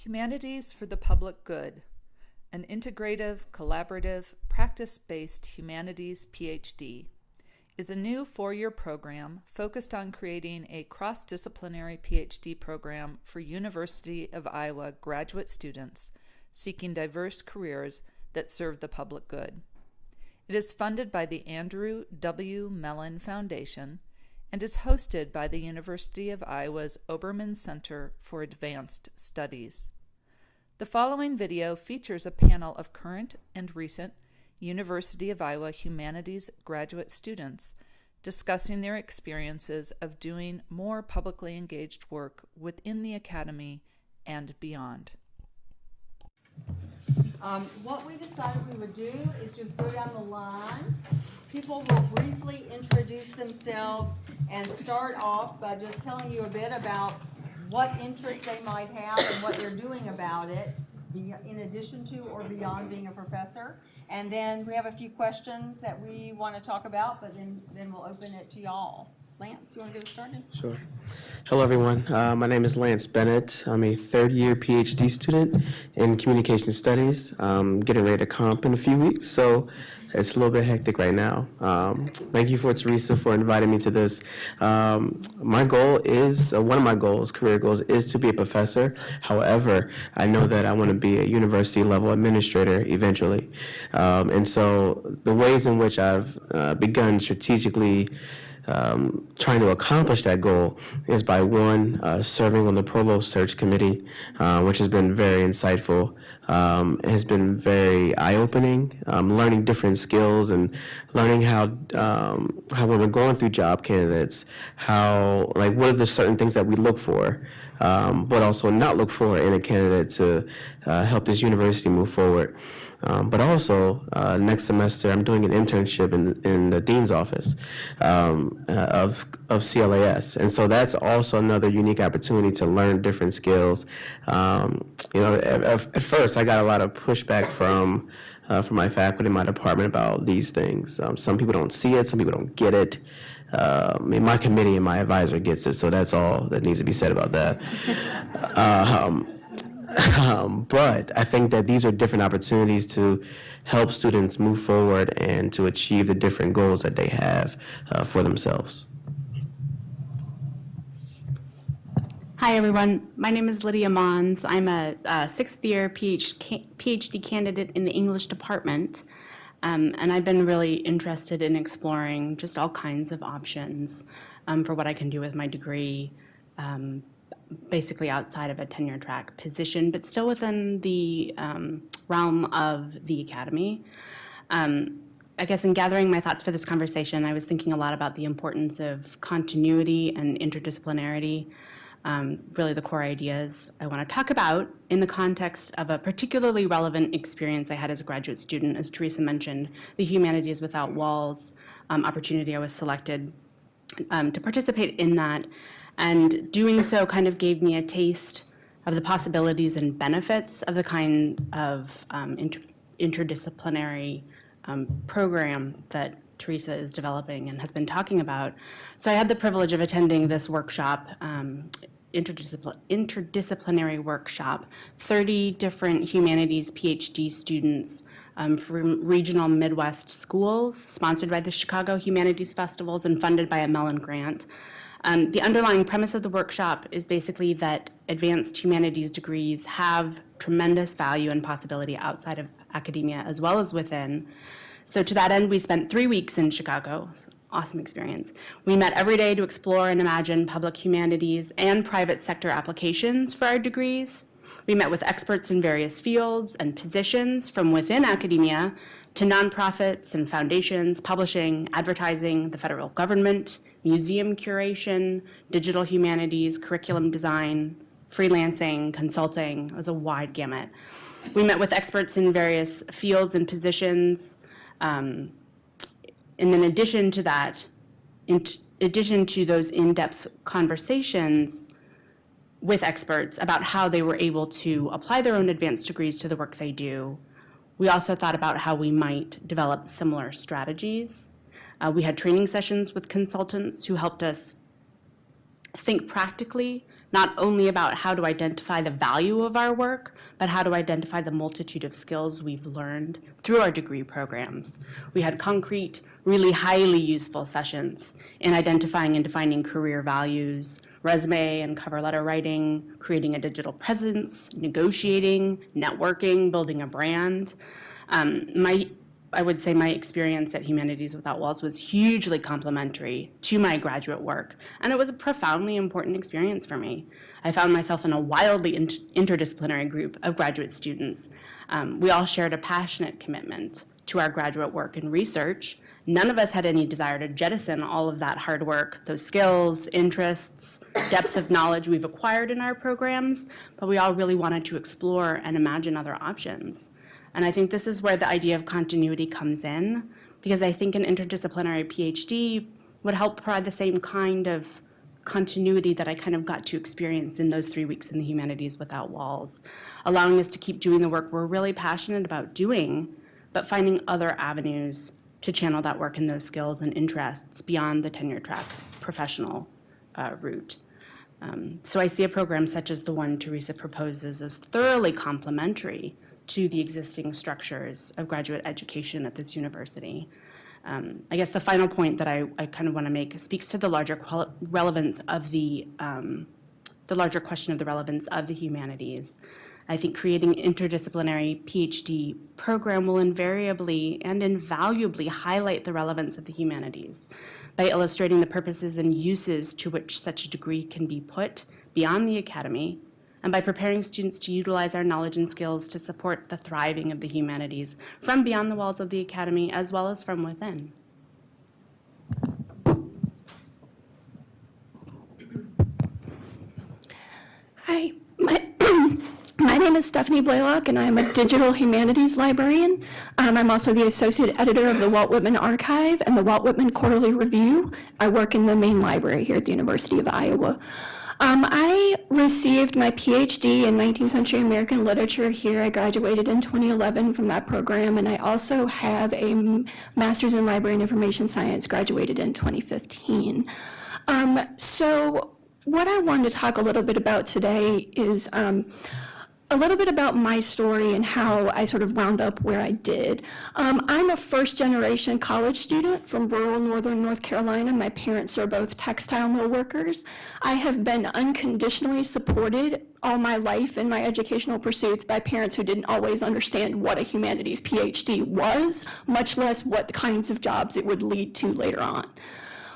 Humanities for the Public Good, an integrative, collaborative, practice-based humanities PhD, is a new four-year program focused on creating a cross-disciplinary PhD program for University of Iowa graduate students seeking diverse careers that serve the public good. It is funded by the Andrew W. Mellon Foundation and is hosted by the University of Iowa's Obermann Center for Advanced Studies. The following video features a panel of current and recent University of Iowa Humanities graduate students discussing their experiences of doing more publicly engaged work within the academy and beyond. What we decided we would do is just go down the line. People will briefly introduce themselves and start off by just telling you a bit about what interests they might have and what they're doing about it, in addition to or beyond being a professor. And then we have a few questions that we want to talk about, but then we'll open it to y'all. Lance, you want to get us started? Sure. Hello, everyone. My name is Lance Bennett. I'm a third-year PhD student in communication studies. Getting ready to comp in a few weeks, so it's a little bit hectic right now. Thank you, Teresa, for inviting me to this. My goal is, one of my goals, career goals, is to be a professor. However, I know that I want to be a university-level administrator eventually. And so the ways in which I've begun strategically trying to accomplish that goal is by serving on the Provost Search Committee, which has been very insightful. It has been very eye-opening, learning different skills and learning how when we're going through job candidates, what are the certain things that we look for, but also not look for in a candidate to help this university move forward. But also, next semester, I'm doing an internship in the dean's office of CLAS, and so that's also another unique opportunity to learn different skills. At first, I got a lot of pushback from my faculty in my department about these things. Some people don't see it, some people don't get it. My committee and my advisor gets it, so that's all that needs to be said about that. But I think that these are different opportunities to help students move forward and to achieve the different goals that they have for themselves. Hi, everyone. My name is Lydia Mons. I'm a sixth-year PhD candidate in the English department, and I've been really interested in exploring just all kinds of options for what I can do with my degree, basically outside of a tenure track position, but still within the realm of the academy. I guess in gathering my thoughts for this conversation, I was thinking a lot about the importance of continuity and interdisciplinarity, really the core ideas I want to talk about in the context of a particularly relevant experience I had as a graduate student. As Teresa mentioned, the Humanities Without Walls opportunity. I was selected to participate in that. And doing so kind of gave me a taste of the possibilities and benefits of the kind of interdisciplinary program that Teresa is developing and has been talking about. So I had the privilege of attending this workshop, interdisciplinary workshop, 30 different humanities PhD students from regional Midwest schools, sponsored by the Chicago Humanities Festivals and funded by a Mellon grant. The underlying premise of the workshop is basically that advanced humanities degrees have tremendous value and possibility outside of academia as well as within. So to that end, we spent 3 weeks in Chicago. It was an awesome experience. We met every day to explore and imagine public humanities and private sector applications for our degrees. We met with experts in various fields and positions from within academia to nonprofits and foundations, publishing, advertising, the federal government, museum curation, digital humanities, curriculum design, freelancing, consulting. It was a wide gamut. We met with experts in various fields and positions. And in addition to that, in addition to those in-depth conversations with experts about how they were able to apply their own advanced degrees to the work they do, we also thought about how we might develop similar strategies. We had training sessions with consultants who helped us think practically not only about how to identify the value of our work, but how to identify the multitude of skills we've learned through our degree programs. We had concrete, really highly useful sessions in identifying and defining career values, resume and cover letter writing, creating a digital presence, negotiating, networking, building a brand. I would say my experience at Humanities Without Walls was hugely complementary to my graduate work, and it was a profoundly important experience for me. I found myself in a wildly interdisciplinary group of graduate students. We all shared a passionate commitment to our graduate work and research. None of us had any desire to jettison all of that hard work, those skills, interests, depth of knowledge we've acquired in our programs, but we all really wanted to explore and imagine other options. And I think this is where the idea of continuity comes in, because I think an interdisciplinary PhD would help provide the same kind of continuity that I kind of got to experience in those 3 weeks in the Humanities Without Walls, allowing us to keep doing the work we're really passionate about doing, but finding other avenues to channel that work and those skills and interests beyond the tenure track professional route. So I see a program such as the one Teresa proposes as thoroughly complementary to the existing structures of graduate education at this university. I guess the final point that I kind of want to make speaks to the larger relevance of the larger question of the relevance of the humanities. I think creating interdisciplinary PhD program will invariably and invaluably highlight the relevance of the humanities by illustrating the purposes and uses to which such a degree can be put beyond the academy, and by preparing students to utilize our knowledge and skills to support the thriving of the humanities from beyond the walls of the academy as well as from within. Hi, my name is Stephanie Blaylock, and I'm a digital humanities librarian. I'm also the associate editor of the Walt Whitman Archive and the Walt Whitman Quarterly Review. I work in the main library here at the University of Iowa. I received my PhD in 19th century American literature here. I graduated in 2011 from that program, and I also have a master's in library and information science, graduated in 2015. So what I wanted to talk a little bit about today is a little bit about my story and how I sort of wound up where I did. I'm a first-generation college student from rural northern North Carolina. My parents are both textile mill workers. I have been unconditionally supported all my life in my educational pursuits by parents who didn't always understand what a humanities PhD was, much less what kinds of jobs it would lead to later on.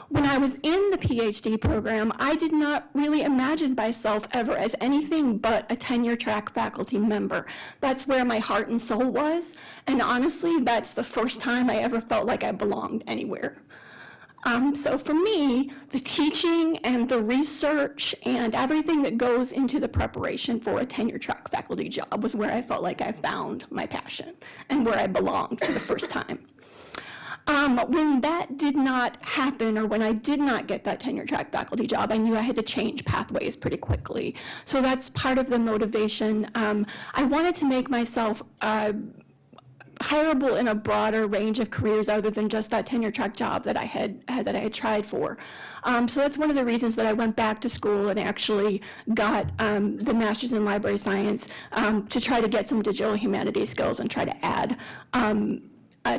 When I was in the PhD program, I did not really imagine myself ever as anything but a tenure track faculty member. That's where my heart and soul was, and honestly, that's the first time I ever felt like I belonged anywhere. So for me, the teaching and the research and everything that goes into the preparation for a tenure track faculty job was where I felt like I found my passion and where I belonged for the first time. When that did not happen, or when I did not get that tenure track faculty job, I knew I had to change pathways pretty quickly. So that's part of the motivation. I wanted to make myself hireable in a broader range of careers other than just that tenure track job that I had tried for. So that's one of the reasons that I went back to school and actually got the master's in library science to try to get some digital humanities skills and try to add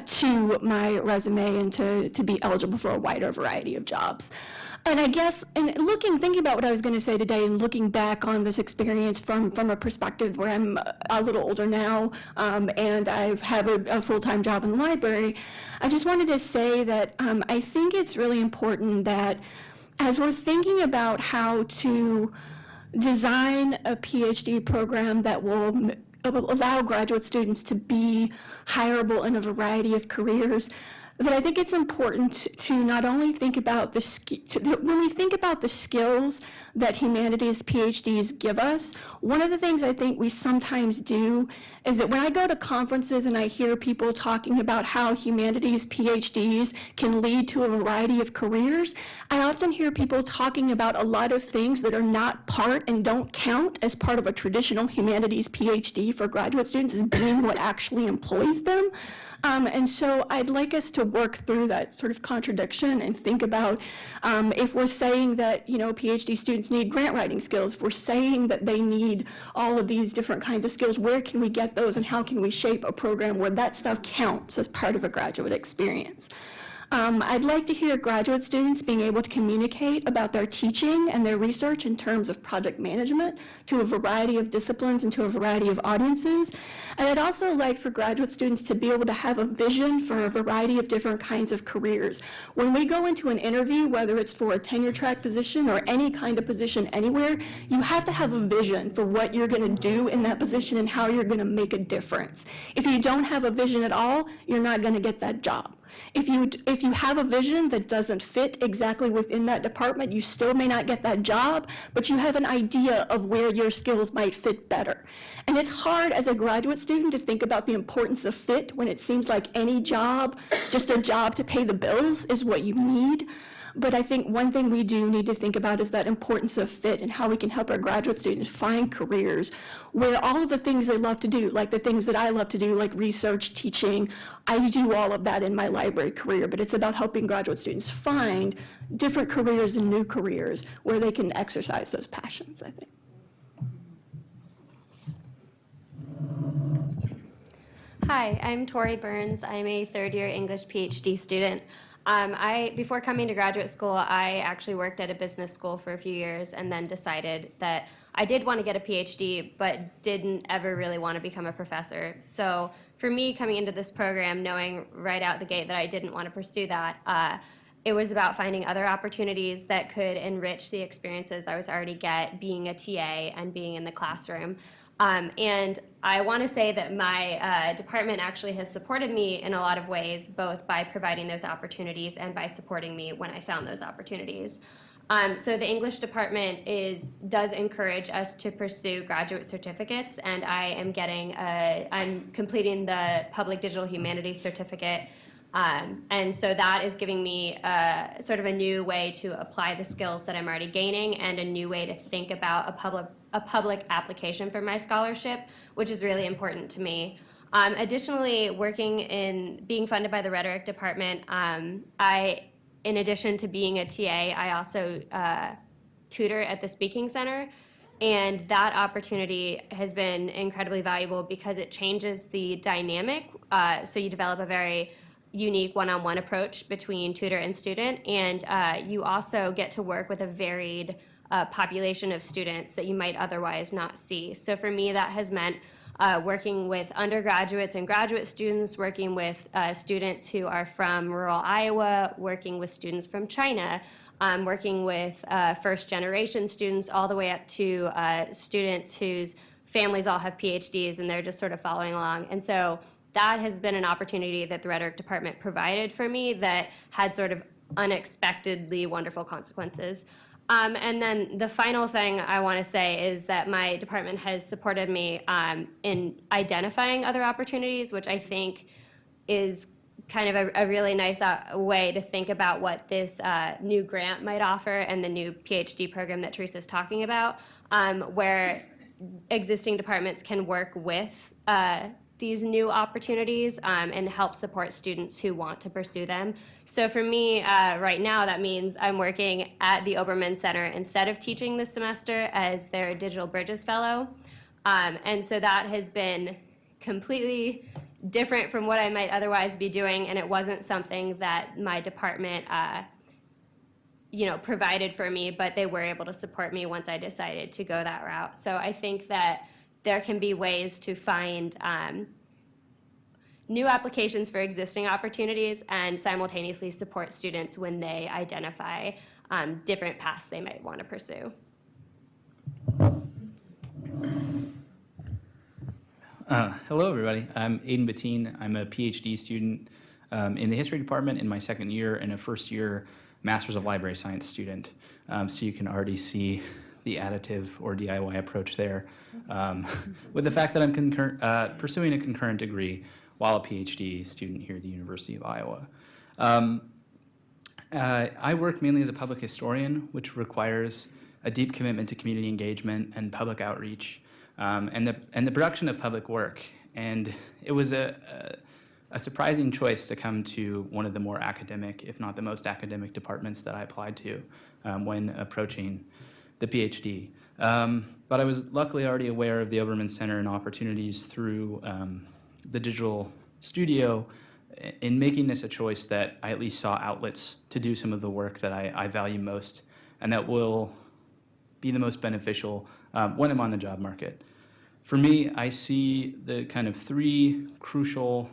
to my resume and to be eligible for a wider variety of jobs. And I guess, thinking about what I was going to say today and looking back on this experience from a perspective where I'm a little older now and I have a full-time job in the library, I just wanted to say that I think it's really important that as we're thinking about how to design a PhD program that will allow graduate students to be hireable in a variety of careers, that I think it's important to not only think about when we think about the skills that humanities PhDs give us, one of the things I think we sometimes do is that when I go to conferences and I hear people talking about how humanities PhDs can lead to a variety of careers, I often hear people talking about a lot of things that are not part and don't count as part of a traditional humanities PhD for graduate students as being what actually employs them. And so I'd like us to to work through that sort of contradiction and think about if we're saying that, PhD students need grant writing skills, if we're saying that they need all of these different kinds of skills, where can we get those and how can we shape a program where that stuff counts as part of a graduate experience? I'd like to hear graduate students being able to communicate about their teaching and their research in terms of project management to a variety of disciplines and to a variety of audiences. And I'd also like for graduate students to be able to have a vision for a variety of different kinds of careers. When we go into an interview, whether it's for a tenure track position or any kind of position anywhere, you have to have a vision for what you're going to do in that position and how you're going to make a difference. If you don't have a vision at all, you're not going to get that job. If you have a vision that doesn't fit exactly within that department, you still may not get that job, but you have an idea of where your skills might fit better. And it's hard as a graduate student to think about the importance of fit when it seems like any job, just a job to pay the bills, is what you need. But I think one thing we do need to think about is that importance of fit and how we can help our graduate students find careers where all of the things they love to do, like the things that I love to do, like research, teaching, I do all of that in my library career, but it's about helping graduate students find different careers and new careers where they can exercise those passions, I think. Hi, I'm Tori Burns. I'm a third-year English PhD student. Before coming to graduate school, I actually worked at a business school for a few years and then decided that I did want to get a PhD, but didn't ever really want to become a professor. So for me, coming into this program, knowing right out the gate that I didn't want to pursue that, it was about finding other opportunities that could enrich the experiences I was already being a TA and being in the classroom. And I want to say that my department actually has supported me in a lot of ways, both by providing those opportunities and by supporting me when I found those opportunities. So the English department does encourage us to pursue graduate certificates, and I'm completing the Public Digital Humanities certificate. And so that is giving me sort of a new way to apply the skills that I'm already gaining and a new way to think about a public application for my scholarship, which is really important to me. Additionally, being funded by the rhetoric department, in addition to being a TA, I also tutor at the Speaking Center. And that opportunity has been incredibly valuable because it changes the dynamic. So you develop a very unique one-on-one approach between tutor and student, and you also get to work with a varied population of students that you might otherwise not see. So for me, that has meant working with undergraduates and graduate students, working with students who are from rural Iowa, working with students from China, working with first-generation students, all the way up to students whose families all have PhDs and they're just sort of following along. And so that has been an opportunity that the rhetoric department provided for me that had sort of unexpectedly wonderful consequences. And then the final thing I want to say is that my department has supported me in identifying other opportunities, which I think is kind of a really nice way to think about what this new grant might offer and the new PhD program that Teresa's talking about, where existing departments can work with these new opportunities and help support students who want to pursue them. So for me, right now, that means I'm working at the Obermann Center instead of teaching this semester as their Digital Bridges Fellow. And so that has been completely different from what I might otherwise be doing, and it wasn't something that my department provided for me, but they were able to support me once I decided to go that route. So I think that there can be ways to find new applications for existing opportunities and simultaneously support students when they identify different paths they might want to pursue. Hello, everybody. I'm Aiden Bettine. I'm a PhD student in the history department in my second year and a first-year Master's of Library Science student. So you can already see the additive or DIY approach there with the fact that I'm pursuing a concurrent degree while a PhD student here at the University of Iowa. I work mainly as a public historian, which requires a deep commitment to community engagement and public outreach and the production of public work. And it was a a surprising choice to come to one of the more academic, if not the most academic departments that I applied to when approaching the PhD. But I was luckily already aware of the Obermann Center and opportunities through the digital studio in making this a choice that I at least saw outlets to do some of the work that I value most and that will be the most beneficial when I'm on the job market. For me, I see the kind of three crucial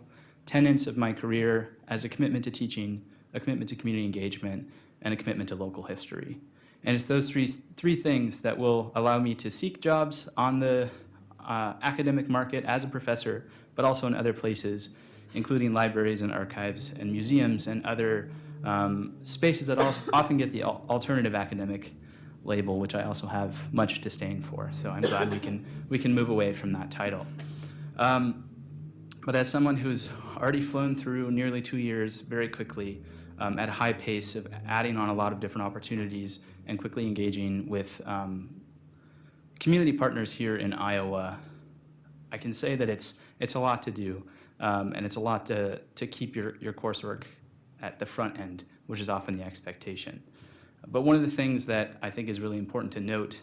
tenets of my career as a commitment to teaching, a commitment to community engagement, and a commitment to local history. And it's those three things that will allow me to seek jobs on the academic market as a professor, but also in other places, including libraries and archives and museums and other spaces that also often get the alternative academic label, which I also have much disdain for. So I'm glad we can move away from that title. But as someone who's already flown through nearly 2 years very quickly at a high pace of adding on a lot of different opportunities and quickly engaging with community partners here in Iowa, I can say that it's a lot to do, and it's a lot to keep your coursework at the front end, which is often the expectation. But one of the things that I think is really important to note,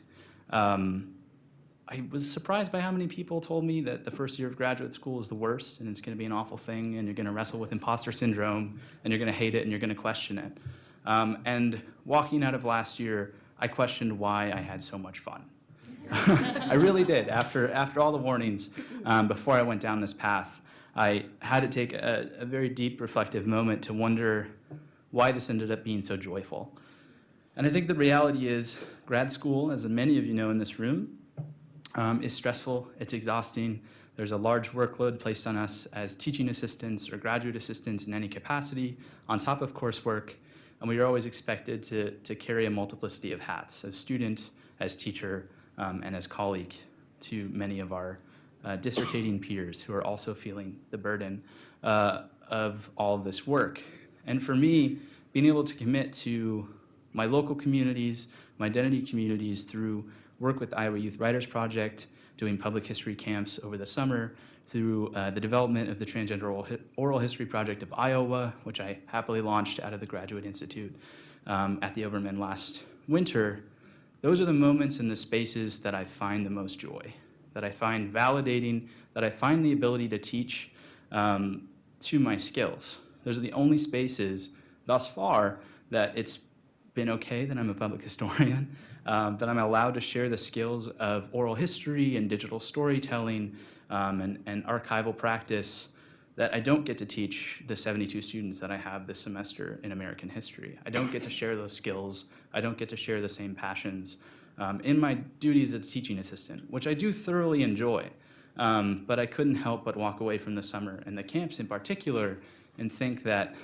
I was surprised by how many people told me that the first year of graduate school is the worst, and it's going to be an awful thing, and you're going to wrestle with imposter syndrome, and you're going to hate it, and you're going to question it. And walking out of last year, I questioned why I had so much fun. I really did. After all the warnings, before I went down this path, I had to take a very deep reflective moment to wonder why this ended up being so joyful. And I think the reality is grad school, as many of you know in this room, is stressful, it's exhausting. There's a large workload placed on us as teaching assistants or graduate assistants in any capacity on top of coursework, and we are always expected to carry a multiplicity of hats, as student, as teacher, and as colleague to many of our dissertating peers who are also feeling the burden of all of this work. And for me, being able to commit to my local communities, my identity communities through work with the Iowa Youth Writers Project, doing public history camps over the summer, through the development of the Transgender Oral History Project of Iowa, which I happily launched out of the Graduate Institute at the Obermann last winter. Those are the moments and the spaces that I find the most joy, that I find validating, that I find the ability to teach to my skills. Those are the only spaces thus far that it's been okay that I'm a public historian, that I'm allowed to share the skills of oral history and digital storytelling and archival practice that I don't get to teach the 72 students that I have this semester in American history. I don't get to share those skills. I don't get to share the same passions in my duties as a teaching assistant, which I do thoroughly enjoy. But I couldn't help but walk away from the summer and the camps in particular and think that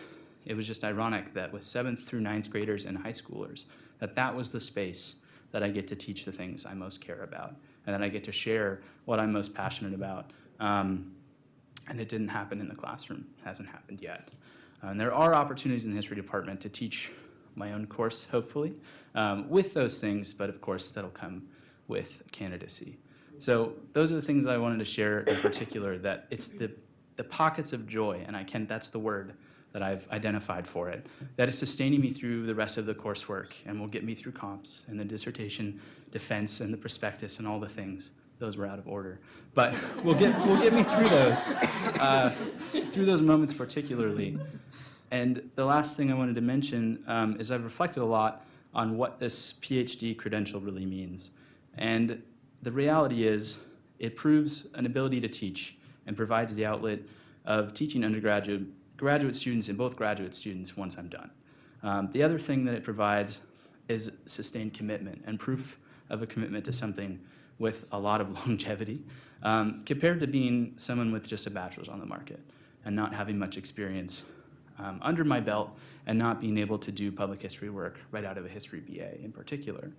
it was just ironic that with 7th through 9th graders and high schoolers, that was the space that I get to teach the things I most care about and that I get to share what I'm most passionate about. And it didn't happen in the classroom, hasn't happened yet. And there are opportunities in the history department to teach my own course, hopefully, with those things, but of course that'll come with candidacy. So those are the things that I wanted to share in particular, that it's the pockets of joy, and that's the word that I've identified for it, that is sustaining me through the rest of the coursework and will get me through comps and the dissertation defense and the prospectus and all the things. Those were out of order, but we'll get me through those moments particularly. And the last thing I wanted to mention is I've reflected a lot on what this PhD credential really means. And the reality is it proves an ability to teach and provides the outlet of teaching graduate students and both graduate students once I'm done. The other thing that it provides is sustained commitment and proof of a commitment to something with a lot of longevity, compared to being someone with just a bachelor's on the market and not having much experience under my belt and not being able to do public history work right out of a history BA in particular.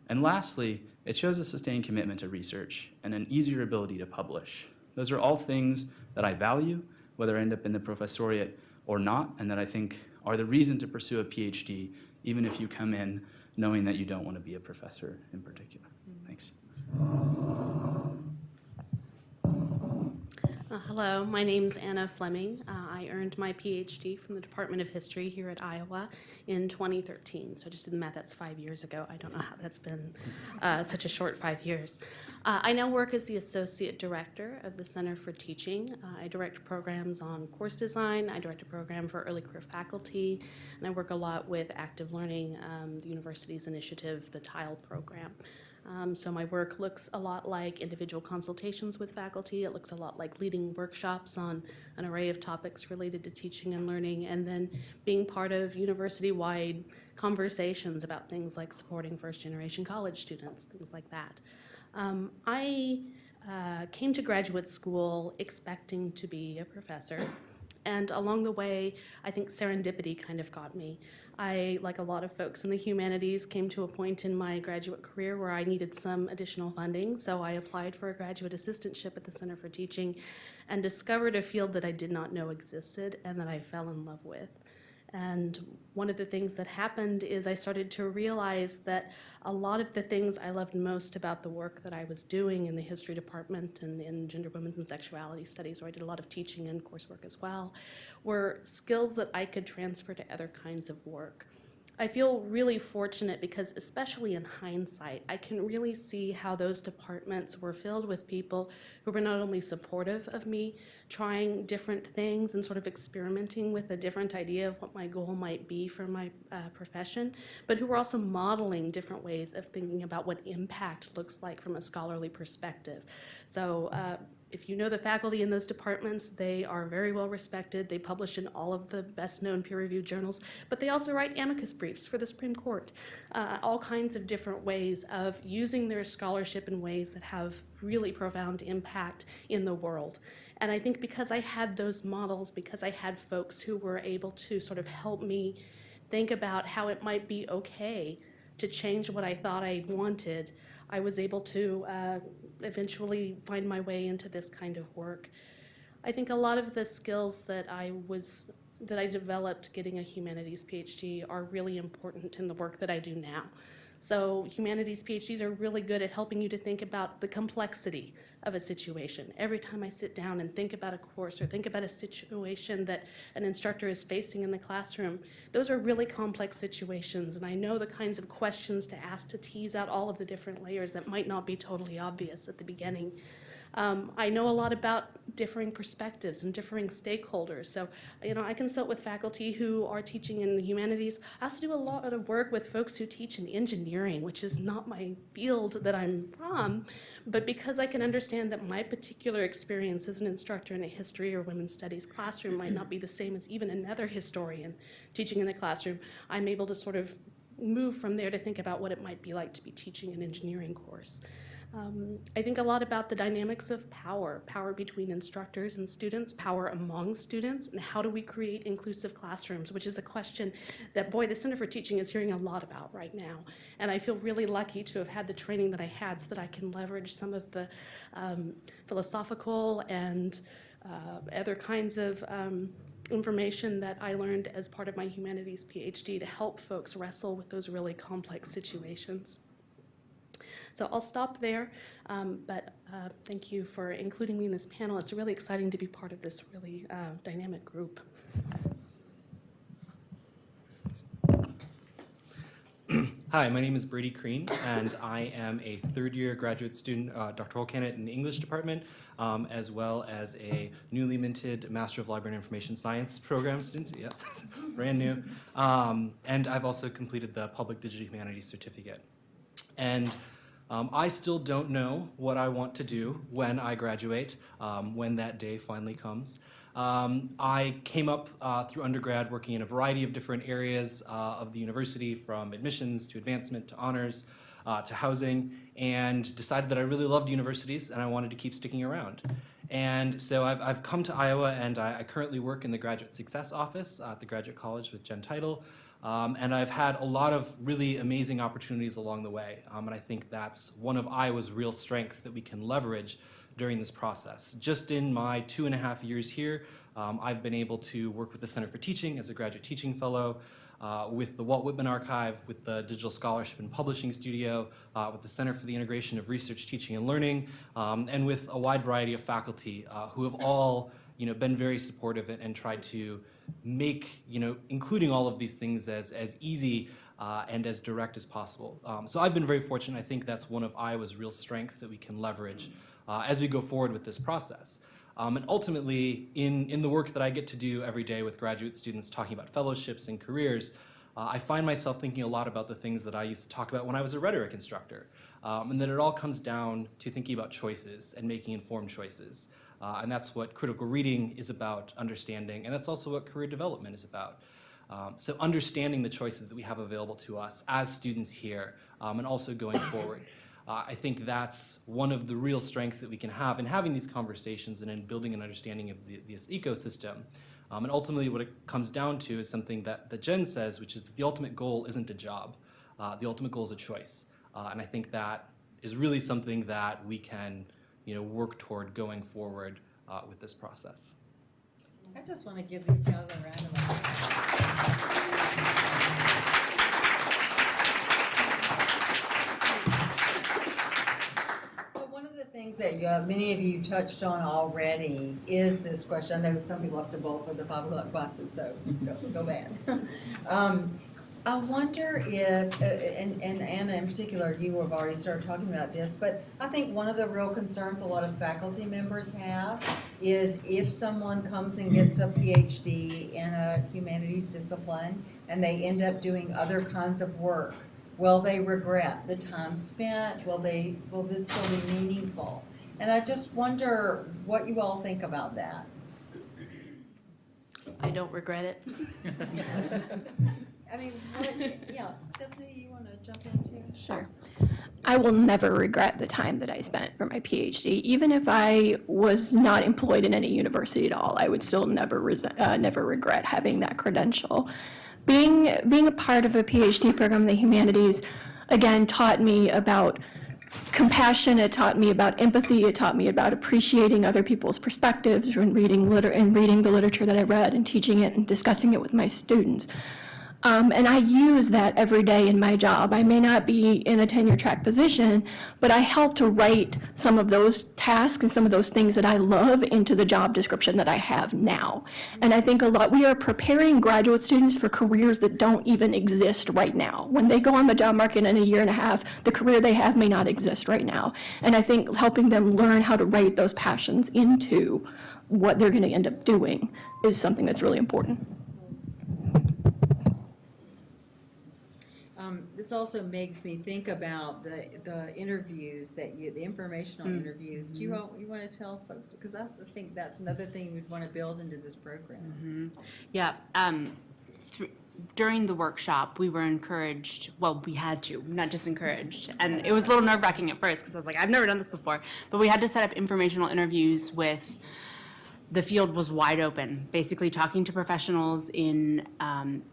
And lastly, it shows a sustained commitment to research and an easier ability to publish. Those are all things that I value, whether I end up in the professoriate or not, and that I think are the reason to pursue a PhD, even if you come in knowing that you don't want to be a professor in particular. Thanks. Hello, my name's Anna Fleming. I earned my PhD from the Department of History here at Iowa in 2013. So I just did the math, that's 5 years ago. I don't know how that's been such a short 5 years. I now work as the Associate Director of the Center for Teaching. I direct programs on course design, I direct a program for early career faculty, and I work a lot with active learning, the university's initiative, the TILE program. So my work looks a lot like individual consultations with faculty. It looks a lot like leading workshops on an array of topics related to teaching and learning, and then being part of university-wide conversations about things like supporting first-generation college students, things like that. I came to graduate school expecting to be a professor, and along the way, I think serendipity kind of got me. I, like a lot of folks in the humanities, came to a point in my graduate career where I needed some additional funding, so I applied for a graduate assistantship at the Center for Teaching and discovered a field that I did not know existed and that I fell in love with. And one of the things that happened is I started to realize that a lot of the things I loved most about the work that I was doing in the history department and in gender, women's, and sexuality studies, where I did a lot of teaching and coursework as well, were skills that I could transfer to other kinds of work. I feel really fortunate because, especially in hindsight, I can really see how those departments were filled with people who were not only supportive of me trying different things and sort of experimenting with a different idea of what my goal might be for my profession, but who were also modeling different ways of thinking about what impact looks like from a scholarly perspective. So if you know the faculty in those departments, they are very well respected. They publish in all of the best-known peer-reviewed journals, but they also write amicus briefs for the Supreme Court. All kinds of different ways of using their scholarship in ways that have really profound impact in the world. And I think because I had those models, because I had folks who were able to sort of help me think about how it might be okay to change what I thought I wanted, I was able to eventually find my way into this kind of work. I think a lot of the skills that I developed getting a humanities PhD are really important in the work that I do now. So humanities PhDs are really good at helping you to think about the complexity of a situation. Every time I sit down and think about a course or think about a situation that an instructor is facing in the classroom, those are really complex situations, and I know the kinds of questions to ask to tease out all of the different layers that might not be totally obvious at the beginning. I know a lot about differing perspectives and differing stakeholders. So, I consult with faculty who are teaching in the humanities. I also do a lot of work with folks who teach in engineering, which is not my field that I'm from, but because I can understand that my particular experience as an instructor in a history or women's studies classroom might not be the same as even another historian teaching in the classroom, I'm able to sort of move from there to think about what it might be like to be teaching an engineering course. I think a lot about the dynamics of power between instructors and students, power among students, and how do we create inclusive classrooms, which is a question that, boy, the Center for Teaching is hearing a lot about right now. And I feel really lucky to have had the training that I had so that I can leverage some of the philosophical and other kinds of information that I learned as part of my humanities PhD to help folks wrestle with those really complex situations. So I'll stop there, but thank you for including me in this panel. It's really exciting to be part of this really dynamic group. Hi, my name is Brady Crean, and I am a third-year graduate student, doctoral candidate in the English department, as well as a newly minted Master of Library and Information Science program student, yeah, brand new. And I've also completed the Public Digital Humanities certificate. And I still don't know what I want to do when I graduate, when that day finally comes. I came up through undergrad working in a variety of different areas of the university, from admissions to advancement to honors to housing, and decided that I really loved universities and I wanted to keep sticking around. And so I've come to Iowa, and I currently work in the Graduate Success Office at the Graduate College with Untitled. And I've had a lot of really amazing opportunities along the way. And I think that's one of Iowa's real strengths that we can leverage during this process. Just in my 2.5 years here, I've been able to work with the Center for Teaching as a graduate teaching fellow, with the Walt Whitman Archive, with the Digital Scholarship and Publishing Studio, with the Center for the Integration of Research, Teaching, and Learning, and with a wide variety of faculty who have all been very supportive and tried to make, including all of these things as easy and as direct as possible. So I've been very fortunate. I think that's one of Iowa's real strengths that we can leverage as we go forward with this process. And ultimately, in the work that I get to do every day with graduate students talking about fellowships and careers, I find myself thinking a lot about the things that I used to talk about when I was a rhetoric instructor. And that it all comes down to thinking about choices and making informed choices. And that's what critical reading is about, understanding, and that's also what career development is about. So understanding the choices that we have available to us as students here, and also going forward. I think that's one of the real strengths that we can have in having these conversations and in building an understanding of this ecosystem. And ultimately what it comes down to is something that Jen says, which is that the ultimate goal isn't a job. The ultimate goal is a choice. And I think that is really something that we can work toward going forward with this process. I just want to give these guys a round of applause. Things that many of you touched on already is this question. I know some people have to vote for the 5 o'clock classes, so don't go bad. I wonder if, and Anna in particular, you have already started talking about this, but I think one of the real concerns a lot of faculty members have is if someone comes and gets a PhD in a humanities discipline and they end up doing other kinds of work, will they regret the time spent? Will this still be meaningful? And I just wonder what you all think about that. I don't regret it. I mean, Stephanie, you want to jump in too? Sure. I will never regret the time that I spent for my PhD. Even if I was not employed in any university at all, I would still never regret having that credential. Being a part of a PhD program in the humanities, again, taught me about compassion, it taught me about empathy, it taught me about appreciating other people's perspectives and reading the literature that I read and teaching it and discussing it with my students. And I use that every day in my job. I may not be in a tenure track position, but I help to write some of those tasks and some of those things that I love into the job description that I have now. And I think we are preparing graduate students for careers that don't even exist right now. When they go on the job market in a year and a half, the career they have may not exist right now. And I think helping them learn how to write those passions into what they're going to end up doing is something that's really important. This also makes me think about the interviews the informational interviews. Do you want to tell folks, because I think that's another thing we'd want to build into this program. Yeah. During the workshop, we were encouraged, well, we had to, not just encouraged, and it was a little nerve-wracking at first because I was like, I've never done this before, but we had to set up informational interviews with, the field was wide open, basically talking to professionals in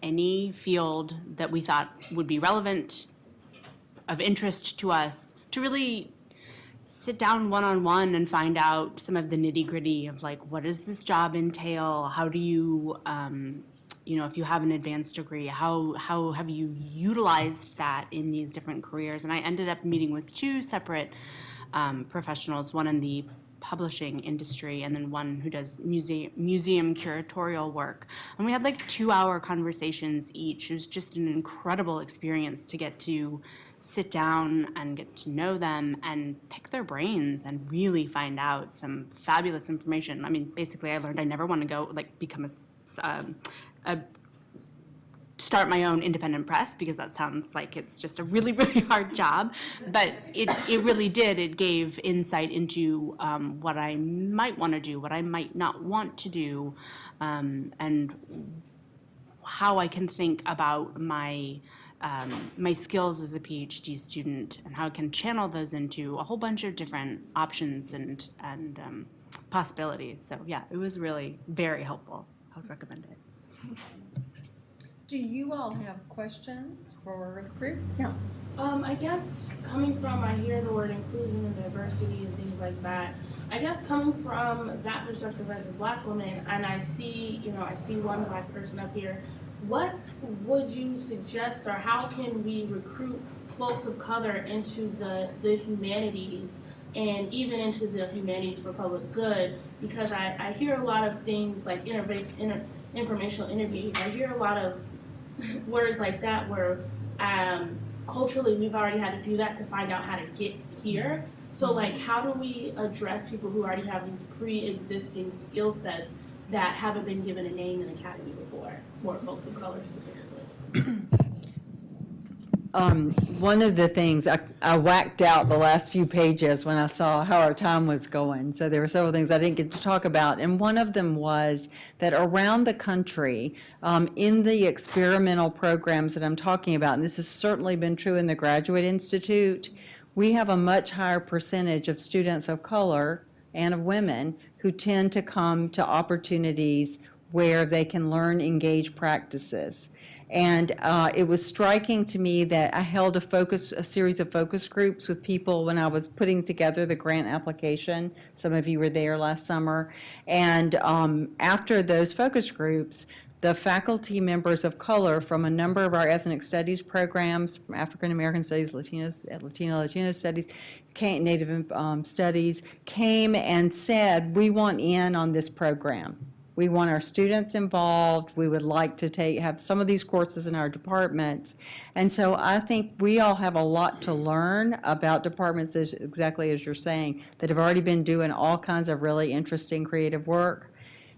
any field that we thought would be relevant, of interest to us, to really sit down one-on-one and find out some of the nitty-gritty of like, what does this job entail? How do you, if you have an advanced degree, how have you utilized that in these different careers? And I ended up meeting with 2 separate professionals, one in the publishing industry and then one who does museum curatorial work. And we had like 2-hour conversations each. It was just an incredible experience to get to sit down and get to know them and pick their brains and really find out some fabulous information. I mean, basically I learned I never want to go become start my own independent press, because that sounds like it's just a really, really hard job. But it really did. It gave insight into what I might want to do, what I might not want to do, and how I can think about my skills as a PhD student and how I can channel those into a whole bunch of different options and possibilities. So yeah, it was really very helpful. I would recommend it. Do you all have questions for the group? Yeah. I guess coming from, I hear the word inclusion and diversity and things like that. I guess coming from that perspective as a Black woman, and I see one Black person up here, what would you suggest, or how can we recruit folks of color into the humanities and even into the humanities for public good, because I hear a lot of things like informational interviews. I hear a lot of words like that where culturally we've already had to do that to find out how to get here. So like, how do we address people who already have these pre-existing skill sets that haven't been given a name in academy before, for folks of color specifically? One of the things, I whacked out the last few pages when I saw how our time was going. So there were several things I didn't get to talk about. And one of them was that around the country, in the experimental programs that I'm talking about, and this has certainly been true in the Graduate Institute, we have a much higher percentage of students of color and of women who tend to come to opportunities where they can learn engaged practices. And it was striking to me that I held a series of focus groups with people when I was putting together the grant application. Some of you were there last summer. And after those focus groups, the faculty members of color from a number of our ethnic studies programs, from African American studies, Latino studies, Native studies, came and said, we want in on this program. We want our students involved. We would like to have some of these courses in our departments. And so I think we all have a lot to learn about departments, exactly as you're saying, that have already been doing all kinds of really interesting creative work.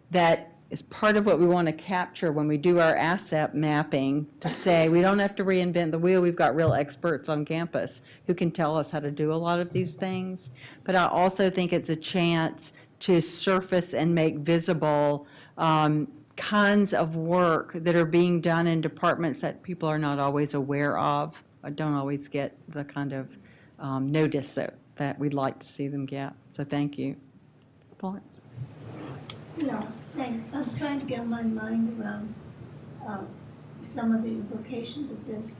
That is part of what we want to capture when we do our asset mapping, to say we don't have to reinvent the wheel. We've got real experts on campus who can tell us how to do a lot of these things. But I also think it's a chance to surface and make visible kinds of work that are being done in departments that people are not always aware of, or don't always get the kind of notice that we'd like to see them get. So thank you. Florence? No, thanks. I'm trying to get my mind around some of the implications of this.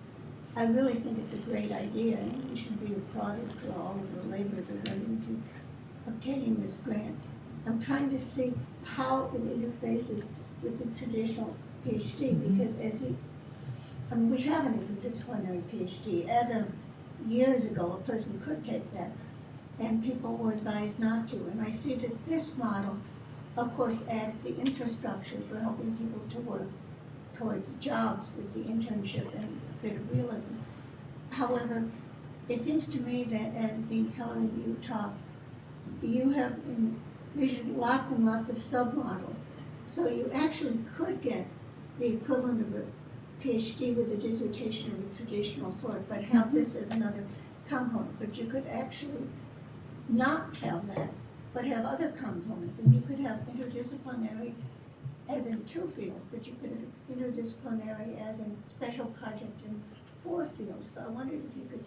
I really think it's a great idea, and we should be applauded for all of the labor that went into obtaining this grant. I'm trying to see how it interfaces with the traditional PhD, because we have an interdisciplinary PhD. As of years ago, a person could take that, and people were advised not to. And I see that this model, of course, adds the infrastructure for helping people to work towards jobs with the internship and a bit of realism. However, it seems to me that as Dean Keller and you talk, you have envisioned lots and lots of submodels. So you actually could get the equivalent of a PhD with a dissertation of a traditional sort, but have this as another component. But you could actually not have that, but have other components. And you could have interdisciplinary as in 2 fields, but you could have interdisciplinary as in special project in 4 fields. So I wondered if you could,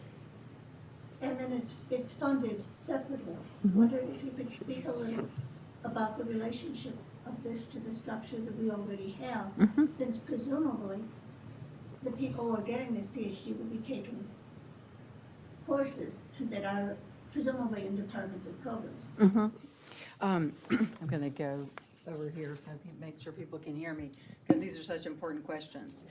and then it's funded separately. Wondered if you could speak a little about the relationship of this to the structure that we already have, since presumably the people who are getting this PhD will be taking courses that are presumably in departmental programs. I'm going to go over here so I can make sure people can hear me, because these are such important questions.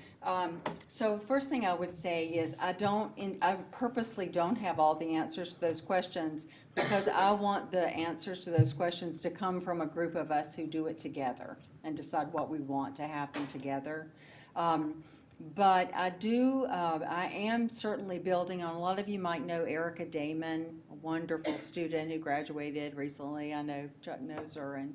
So first thing I would say is I purposely don't have all the answers to those questions, because I want the answers to those questions to come from a group of us who do it together and decide what we want to happen together. But I am certainly building on, a lot of you might know Erica Damon, a wonderful student who graduated recently. I know Chuck knows her, and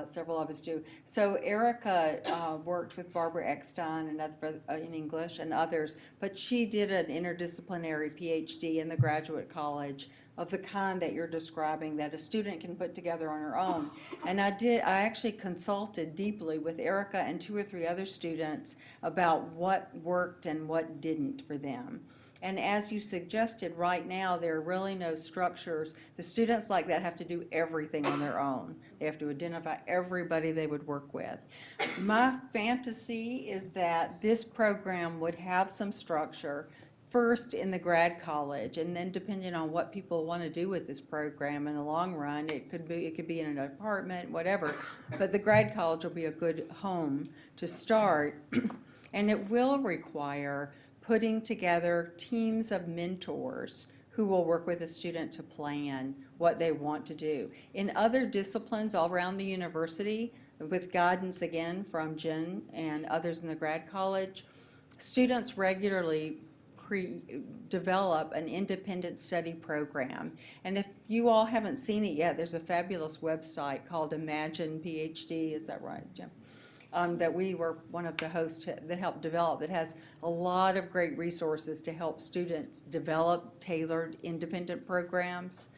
several of us do. So Erica worked with Barbara Eckstein and in English and others, but she did an interdisciplinary PhD in the graduate college of the kind that you're describing, that a student can put together on her own. And I actually consulted deeply with Erica and 2 or 3 other students about what worked and what didn't for them. And as you suggested, right now, there are really no structures. The students like that have to do everything on their own. They have to identify everybody they would work with. My fantasy is that this program would have some structure, first in the grad college, and then depending on what people want to do with this program in the long run, it could be in an apartment, whatever. But the grad college will be a good home to start, and it will require putting together teams of mentors who will work with a student to plan what they want to do. In other disciplines all around the university, with guidance again from Jen and others in the grad college, students regularly develop an independent study program. And if you all haven't seen it yet, there's a fabulous website called Imagine PhD, is that right, Jim? That we were one of the hosts that helped develop, that has a lot of great resources to help students develop tailored independent programs.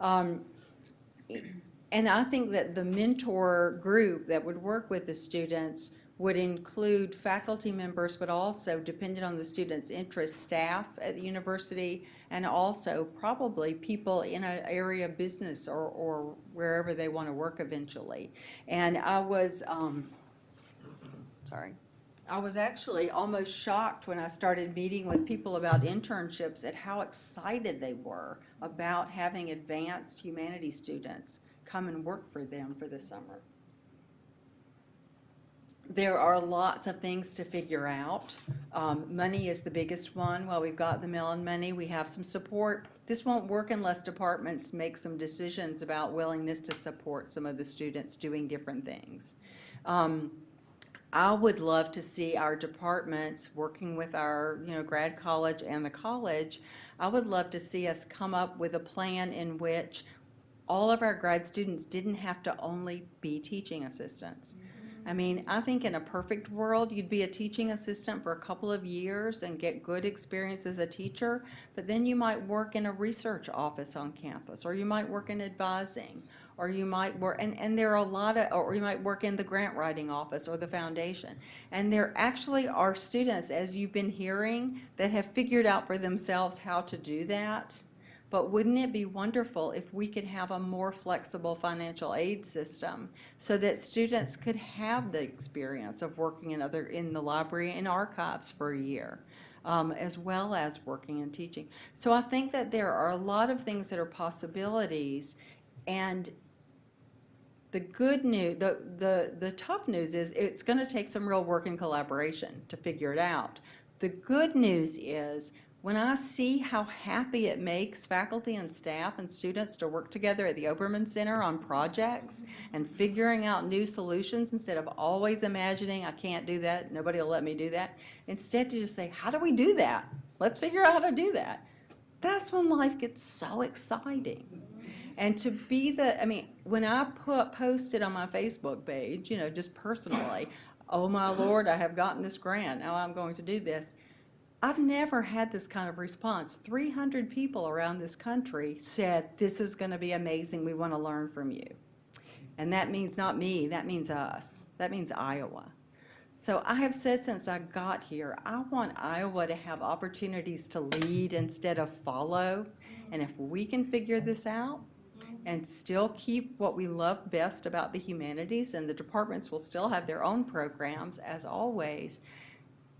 And I think that the mentor group that would work with the students would include faculty members, but also, depending on the student's interest, staff at the university, and also probably people in an area of business or wherever they want to work eventually. And I was, I was actually almost shocked when I started meeting with people about internships at how excited they were about having advanced humanities students come and work for them for the summer. There are lots of things to figure out. Money is the biggest one. While we've got the Mellon money, we have some support. This won't work unless departments make some decisions about willingness to support some of the students doing different things. I would love to see our departments working with our, grad college and the college. I would love to see us come up with a plan in which all of our grad students didn't have to only be teaching assistants. I mean, I think in a perfect world, you'd be a teaching assistant for a couple of years and get good experience as a teacher, but then you might work in a research office on campus, or you might work in advising, or you might work, and there are a lot of, or you might work in the grant writing office or the foundation. And there actually are students, as you've been hearing, that have figured out for themselves how to do that. But wouldn't it be wonderful if we could have a more flexible financial aid system so that students could have the experience of working in the library and archives for a year, as well as working and teaching. So I think that there are a lot of things that are possibilities, and the good news, the tough news is it's going to take some real work and collaboration to figure it out. The good news is, when I see how happy it makes faculty and staff and students to work together at the Obermann Center on projects and figuring out new solutions instead of always imagining, I can't do that, nobody will let me do that, instead to just say, how do we do that? Let's figure out how to do that. That's when life gets so exciting. And to be when I posted on my Facebook page, just personally, oh my Lord, I have gotten this grant, now I'm going to do this. I've never had this kind of response. 300 people around this country said, this is going to be amazing, we want to learn from you. And that means not me, that means us. That means Iowa. So I have said since I got here, I want Iowa to have opportunities to lead instead of follow. And if we can figure this out and still keep what we love best about the humanities, and the departments will still have their own programs as always,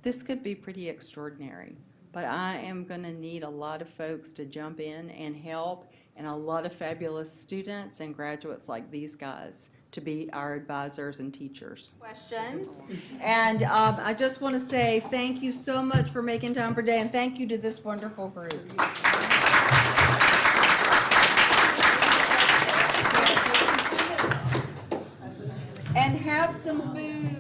this could be pretty extraordinary. But I am going to need a lot of folks to jump in and help, and a lot of fabulous students and graduates like these guys to be our advisors and teachers. Questions? And I just want to say thank you so much for making time for today, and thank you to this wonderful group. And have some food.